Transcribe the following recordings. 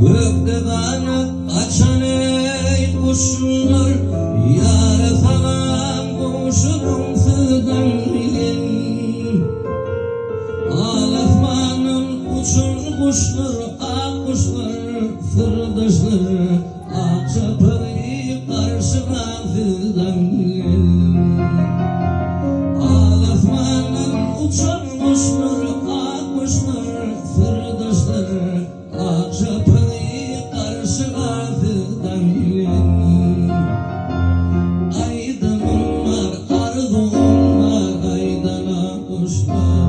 Gökte kanat açan ey kuşlar, yâre falan kuşun fidan bilin. Alefmanın uçur kuşlar, ak kuşlar, fırdaşlar, ak çapayı karşına fidan bilin. Alefmanın uçur kuşlar, ak kuşlar, fırdaşlar, ak çapayı karşına fidan bilin. Aydınım var, ardığım var, aydana kuşlar.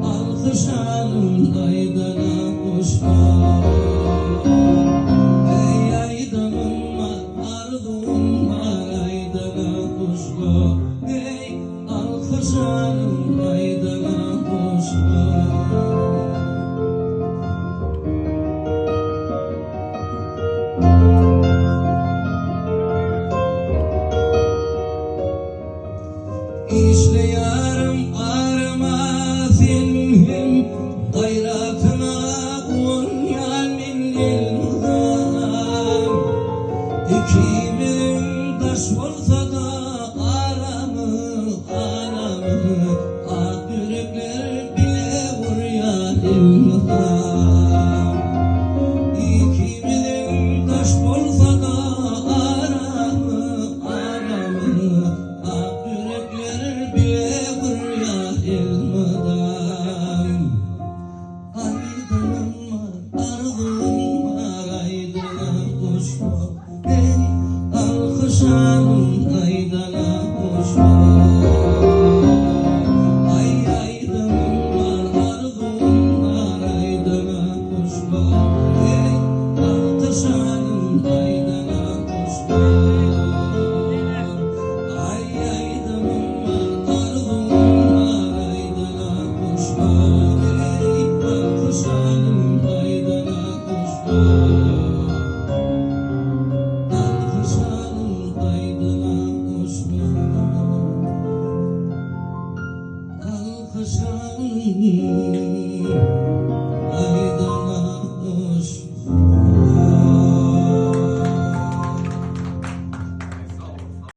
Alkışlarım aydana kuşlar. Ey aydınım var, ardığım var, aydana kuşlar. Ey alkışlarım aydana kuşlar. İşte yarım arma filmim, gayratına bunyamin ilham. İkimizin taş olsa da aramı, ak yürekler bile vuruyor ilham. İkimizin taş olsa da aramı, ak yürekler bile vuruyor ilmdan. Aydınım var, ardığım var, aydına kuşlar. Ey alkışlarım aydına kuşlar. Ay aydınım var, ardığım var, aydına kuşlar. Ey alkışlarım aydına kuşlar. Ay aydınım var, ardığım var, aydına kuşlar. Ey alkışlarım aydına kuşlar. Alkışlarım aydına kuşlar. Alkışlarım aydına